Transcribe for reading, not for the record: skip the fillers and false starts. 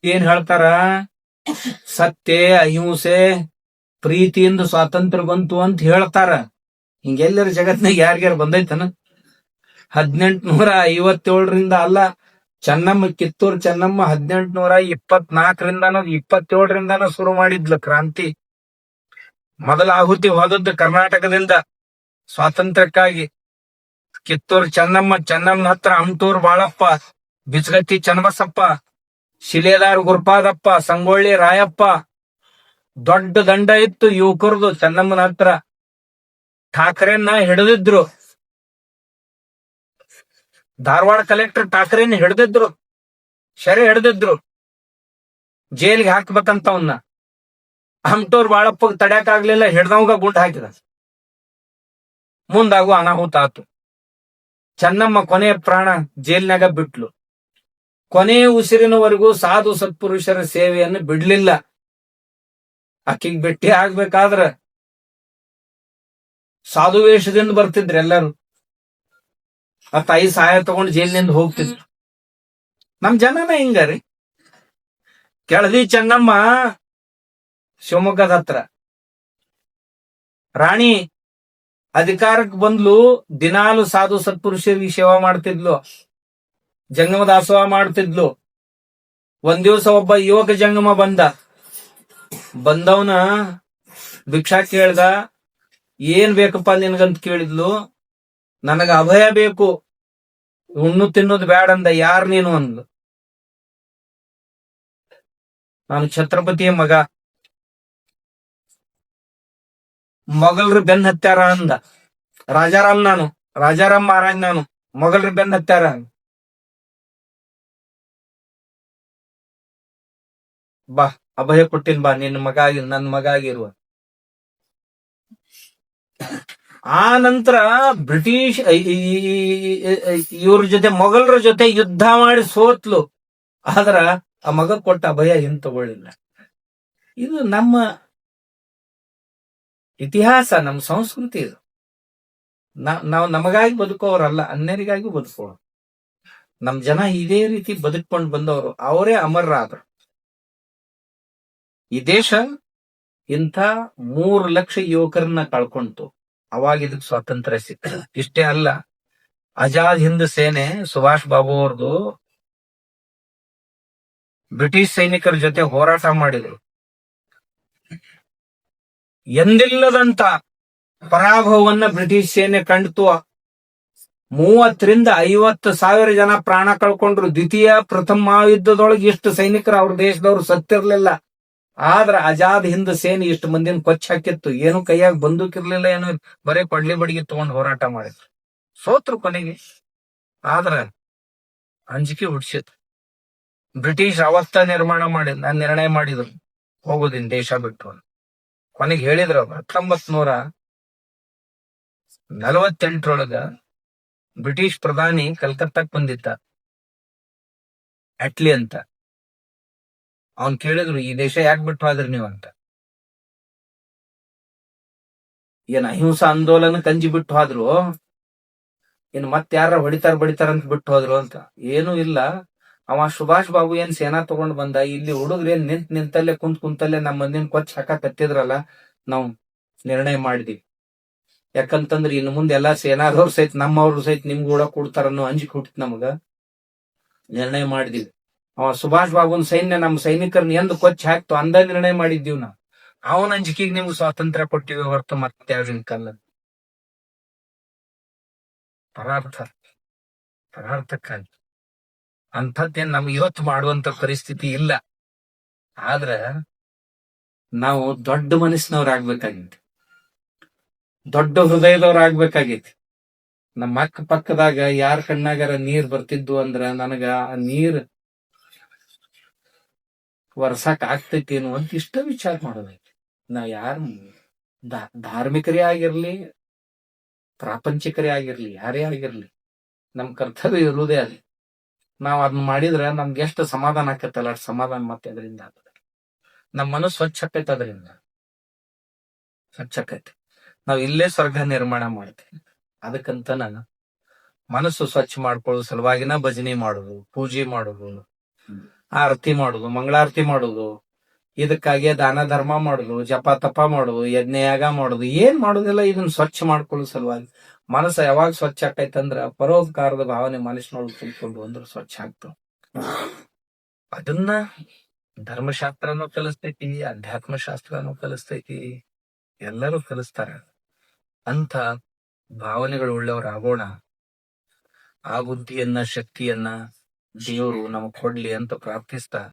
ಏನ್ ಹೇಳ್ತಾರ? ಸತ್ಯ, ಅಹಿಂಸೆ, ಪ್ರೀತಿಯಿಂದ ಸ್ವಾತಂತ್ರ್ಯ ಬಂತು ಅಂತ ಹೇಳ್ತಾರ. ಹಿಂಗೆಲ್ಲರ ಜಗತ್ನಾಗ ಯಾರ್ಯಾರು ಬಂದೈತನ? 1857ರಿಂದ ಅಲ್ಲ, ಕಿತ್ತೂರು ಚೆನ್ನಮ್ಮ 1824ರಿಂದಾನು 27ರಿಂದಾನು ಶುರು ಮಾಡಿದ್ಲು ಕ್ರಾಂತಿ. ಮೊದಲ ಆಹುತಿ ಹೋದದ್ದು ಕರ್ನಾಟಕದಿಂದ ಸ್ವಾತಂತ್ರ್ಯಕ್ಕಾಗಿ. ಕಿತ್ತೂರು ಚೆನ್ನಮ್ಮನ ಹತ್ರ ಅಮಟೂರು ಬಾಳಪ್ಪ, ಬಿಚಗತ್ತಿ ಚನ್ನಬಸಪ್ಪ, ಶಿಲೇದಾರ್ ಗುರುಪಾದಪ್ಪ, ಸಂಗೊಳ್ಳಿ ರಾಯಪ್ಪ, ದೊಡ್ಡ ದಂಡ ಇತ್ತು ಯುವಕರದು ಚೆನ್ನಮ್ಮನ ಹತ್ರ. ಠಾಕ್ರೆನ್ನ ಹಿಡಿದಿದ್ರು, ಧಾರವಾಡ ಕಲೆಕ್ಟರ್ ಠಾಕ್ರೆನ ಹಿಡಿದಿದ್ರು, ಸೆರೆ ಹಿಡಿದಿದ್ರು, ಜೈಲಿಗೆ ಹಾಕ್ಬೇಕಂತ ಅವನ್ನ. ಅಮಟೂರ್ ಬಾಳಪ್ಪ ತಡ್ಯಾಕ್ ಆಗ್ಲಿಲ್ಲ, ಹಿಡ್ದವಂಗ ಗುಂಡ್ ಹಾಕಿದ. ಮುಂದಾಗುವ ಅನಾಹುತ ಆತು. ಚೆನ್ನಮ್ಮ ಕೊನೆಯ ಪ್ರಾಣ ಜೈಲ್ನಾಗ ಬಿಟ್ಲು. ಕೊನೆಯ ಉಸಿರಿನವರೆಗೂ ಸಾಧು ಸತ್ಪುರುಷರ ಸೇವೆಯನ್ನು ಬಿಡ್ಲಿಲ್ಲ. ಆಕಿಗ್ ಭೇಟಿ ಆಗ್ಬೇಕಾದ್ರ ಸಾಧು ವೇಷದಿಂದ ಬರ್ತಿದ್ರು ಎಲ್ಲರೂ. ಆ ತಾಯಿ ಸಹಾಯ ತಗೊಂಡು ಜೈಲಿನಿಂದ ಹೋಗ್ತಿದ್ರು. ನಮ್ ಜನನ ಹಿಂಗಾರಿ. ಕೆಳದಿ ಚೆನ್ನಮ್ಮ ಶಿವಮೊಗ್ಗದ ಹತ್ರ ರಾಣಿ ಅಧಿಕಾರಕ್ಕೆ ಬಂದ್ಲು. ದಿನಾಲು ಸಾಧು ಸತ್ಪುರುಷರಿಗೆ ಸೇವಾ ಮಾಡ್ತಿದ್ಲು, ಜಂಗಮ ದಾಸೋಹ ಮಾಡ್ತಿದ್ಲು. ಒಂದ್ ದಿವಸ ಒಬ್ಬ ಯುವಕ ಜಂಗಮ ಬಂದವನ ಭಿಕ್ಷಾ ಕೇಳ್ದ. ಏನ್ ಬೇಕಪ್ಪ ನಿನ್ಗಂತ ಕೇಳಿದ್ಲು. ನನಗ ಅಭಯ ಬೇಕು, ಉಣ್ಣು ತಿನ್ನೋದು ಬ್ಯಾಡ ಅಂದ. ಯಾರ್ ನೀನು ಅಂದ್ಲು. ನಾನು ಛತ್ರಪತಿಯ ಮಗ, ಮೊಘಲರು ಬೆನ್ ಹತ್ಯಾರ ಅಂದ. ರಾಜಾರಾಮ್ ಮಹಾರಾಜ್ ನಾನು, ಮೊಘಲರು ಬೆನ್ ಹತ್ಯಾರ. ಬಾ, ಅಭಯ ಕೊಟ್ಟಿನ್ ಬಾ, ನನ್ನ ಮಗ ಆಗಿರುವ. ಆ ನಂತರ ಬ್ರಿಟಿಷ್ ಇವ್ರ ಜೊತೆ, ಮೊಘಲರ ಜೊತೆ ಯುದ್ಧ ಮಾಡಿ ಸೋತ್ಲು. ಆದ್ರ ಆ ಮಗ ಕೊಟ್ಟ ಅಭಯ ಏನ್ ತಗೊಳ್ಳಿಲ್ಲ. ಇದು ನಮ್ಮ ಇತಿಹಾಸ, ನಮ್ಮ ಸಂಸ್ಕೃತಿ. ಇದು ನಾವು ನಮಗಾಗಿ ಬದುಕೋರಲ್ಲ, ಅನ್ಯರಿಗಾಗಿ ಬದುಕೋರು. ನಮ್ ಜನ ಇದೇ ರೀತಿ ಬದುಕೊಂಡು ಬಂದವರು, ಅವರೇ ಅಮರರಾದ್ರು. ಈ ದೇಶ ಇಂಥ 3 ಲಕ್ಷ ಯುವಕರನ್ನ ಕಳ್ಕೊಂತು. ಅವಾಗ ಇದಕ್ ಸ್ವಾತಂತ್ರ್ಯ ಸಿಕ್ಕ. ಇಷ್ಟೇ ಅಲ್ಲ, ಆಜಾದ್ ಹಿಂದ್ ಸೇನೆ ಸುಭಾಷ್ ಬಾಬು ಅವ್ರದ್ದು ಬ್ರಿಟಿಷ್ ಸೈನಿಕರ ಜೊತೆ ಹೋರಾಟ ಮಾಡಿದ್ರು. ಎಂದಿಲ್ಲದಂತ ಪರಾಭವವನ್ನ ಬ್ರಿಟಿಷ್ ಸೇನೆ ಕಂಡಿತು. 30,000 ರಿಂದ 50,000 ಜನ ಪ್ರಾಣ ಕಳ್ಕೊಂಡ್ರು. ಪ್ರಥಮ ಮಹಾಯುದ್ಧದೊಳಗೆ ಇಷ್ಟು ಸೈನಿಕರು ಅವ್ರ ದೇಶದವ್ರು ಸತ್ತಿರ್ಲಿಲ್ಲ. ಆದ್ರ ಆಜಾದ್ ಹಿಂದ್ ಸೇನೆ ಇಷ್ಟು ಮಂದಿನ ಕೊಚ್ಚ ಹಾಕಿತ್ತು. ಏನು ಕೈಯಾಗ ಬಂದೂಕಿರ್ಲಿಲ್ಲ, ಏನು ಬರೇ ಕೊಡ್ಲಿ ಬಡಿಗೆ ತಗೊಂಡ್ ಹೋರಾಟ ಮಾಡಿದ್ರು. ಸೋತ್ರು ಕೊನೆಗೆ. ಆದ್ರ ಅಂಜಿಕೆ ಹುಡ್ಸಿತ್ತು. ಬ್ರಿಟಿಷ್ ಅವತ್ತ ನಿರ್ಣಯ ಮಾಡಿದ್ರು, ಹೋಗೋದಿನ್ ದೇಶ ಬಿಟ್ಟು. ಕೊನೆಗೆ ಹೇಳಿದ್ರು 1948ರೊಳಗ ಬ್ರಿಟಿಷ್ ಪ್ರಧಾನಿ ಕಲ್ಕತ್ತಾಕ್ ಬಂದಿದ್ದ, ಅಟ್ಲಿ ಅಂತ. ಅವನ್ ಕೇಳಿದ್ರು, ಈ ದೇಶ ಯಾಕೆ ಬಿಟ್ಟು ಹೋದ್ರಿ ನೀವು ಅಂತ. ಏನ್ ಅಹಿಂಸಾ ಆಂದೋಲನ ಕಂಜಿ ಬಿಟ್ಟು ಹೋದ್ರು, ಇನ್ ಮತ್ ಯಾರ ಬಡಿತಾರ ಅಂತ ಬಿಟ್ಟು ಹೋದ್ರು ಅಂತ. ಏನೂ ಇಲ್ಲ. ಅವ ಸುಭಾಷ್ ಬಾಬು ಏನ್ ಸೇನಾ ತಗೊಂಡ್ ಬಂದ, ಇಲ್ಲಿ ಹುಡುಗ್ರು ಏನ್ ನಿಂತಲ್ಲೇ ಕುಂತಲ್ಲೇ ನಮ್ಮ ಮಂದಿನ ಕೊಚ್ಚ ಹಾಕತ್ತಿದ್ರಲ್ಲ, ನಾವು ನಿರ್ಣಯ ಮಾಡಿದ್ವಿ. ಯಾಕಂತಂದ್ರ ಇನ್ನು ಮುಂದೆ ಎಲ್ಲಾ ಸೇನಾದವ್ರು ಸಹಿತ ನಮ್ಮವ್ರು ಸಹಿತ ನಿಮ್ಗೆ ಕೂಡ ಕೊಡ್ತಾರನ್ನೋ ಅಂಜಿಕೆ ಹುಟ್ಟಿತ್ ನಮಗ. ನಿರ್ಣಯ ಮಾಡಿದ್ವಿ. ಅವ ಸುಭಾಷ್ ಬಾಬುನ್ ಸೈನ್ಯ ನಮ್ಮ ಸೈನಿಕರನ್ನ ಎಂದು ಕೊಚ್ಚ ಹಾಕ್ತು ಅಂದ ನಿರ್ಣಯ ಮಾಡಿದ್ದೀವಿ ನಾವು. ಅವನ ಅಂಜಿಕೆಗೆ ನಿಮ್ಗೆ ಸ್ವಾತಂತ್ರ್ಯ ಕೊಟ್ಟಿವಿ ಹೊರತು ಮತ್ತೆ ಯಾವ್ದಿನ ಕಾಲ ಪರಾರ್ಥಕ್ಕಾಗಿ ಅಂಥದ್ದೇನ್ ನಮ್ಗೆ ಇವತ್ತು ಮಾಡುವಂತ ಪರಿಸ್ಥಿತಿ ಇಲ್ಲ. ಆದ್ರ ನಾವು ದೊಡ್ಡ ಮನಸ್ಸಿನವ್ರಾಗ್ಬೇಕಾಗೈತಿ, ದೊಡ್ಡ ಹೃದಯದವ್ರಾಗ್ಬೇಕಾಗೈತಿ. ನಮ್ಮ ಅಕ್ಕ ಪಕ್ಕದಾಗ ಯಾರ ಕಣ್ಣಾಗಾರ ನೀರ್ ಬರ್ತಿದ್ವು ಅಂದ್ರ ನನಗ ಆ ನೀರ್ ವರ್ಸಕ್ ಆಗ್ತೈತೇನು ಅಂತ ಇಷ್ಟ ವಿಚಾರ ಮಾಡೋದೈತಿ. ನಾವ್ ಯಾರು ಧಾರ್ಮಿಕರೇ ಆಗಿರ್ಲಿ, ಪ್ರಾಪಂಚಿಕರೇ ಆಗಿರ್ಲಿ, ಯಾರೇ ಆಗಿರ್ಲಿ, ನಮ್ ಕರ್ತವ್ಯ ಇರುವುದೇ ಅಲ್ಲಿ. ನಾವ್ ಅದನ್ನ ಮಾಡಿದ್ರ ನಮ್ಗೆ ಎಷ್ಟು ಸಮಾಧಾನ ಆಕತ್ತಲ್ಲ, ಅಷ್ಟು ಸಮಾಧಾನ ಮತ್ತೆ ಅದರಿಂದ ಆಗ್ತದೆ. ನಮ್ ಮನಸ್ಸು ಸ್ವಚ್ಛ ಆಕೈತೆ, ಅದರಿಂದ ಸ್ವಚ್ಛ ಆಕೈತಿ. ನಾವ್ ಇಲ್ಲೇ ಸ್ವರ್ಗ ನಿರ್ಮಾಣ ಮಾಡ್ತೀವಿ. ಅದಕ್ಕಂತನ ಮನಸ್ಸು ಸ್ವಚ್ಛ ಮಾಡ್ಕೊಳ್ಳೋ ಸಲುವಾಗಿನ ಭಜನೆ ಮಾಡೋದು, ಪೂಜೆ ಮಾಡೋದು, ಆರತಿ ಮಾಡುದು, ಮಂಗಳಾರತಿ ಮಾಡುದು, ಇದಕ್ಕಾಗಿ ದಾನ ಧರ್ಮ ಮಾಡುದು, ಜಪ ತಪ ಮಾಡುದು, ಯಜ್ಞಯಾಗ ಮಾಡುದು, ಏನ್ ಮಾಡುದಿಲ್ಲ ಇದನ್ನ ಸ್ವಚ್ಛ ಮಾಡ್ಕೊಳ್ಳೋ ಸಲುವಾಗಿ. ಮನಸ್ಸ ಯಾವಾಗ ಸ್ವಚ್ಛ ಆಕೈತಂದ್ರ ಪರೋಪಕಾರದ ಭಾವನೆ ಮನಸ್ಸಿನೊಳಗೆ ತುಂಬಿಕೊಂಡು ಅಂದ್ರೆ ಸ್ವಚ್ಛ ಆಗ್ತಾವ. ಅದನ್ನ ಧರ್ಮಶಾಸ್ತ್ರನೂ ಕಲಿಸ್ತೈತಿ, ಅಧ್ಯಾತ್ಮ ಶಾಸ್ತ್ರನೂ ಕಲಿಸ್ತೈತಿ, ಎಲ್ಲರೂ ಕಲಿಸ್ತಾರ. ಅಂತ ಭಾವನೆಗಳು ಉಳ್ಳವರಾಗೋಣ. ಆ ಬುದ್ಧಿಯನ್ನ, ಶಕ್ತಿಯನ್ನ ದೇವರು ನಮಗ್ ಕೊಡ್ಲಿ ಅಂತ ಪ್ರಾರ್ಥಿಸ್ತಾ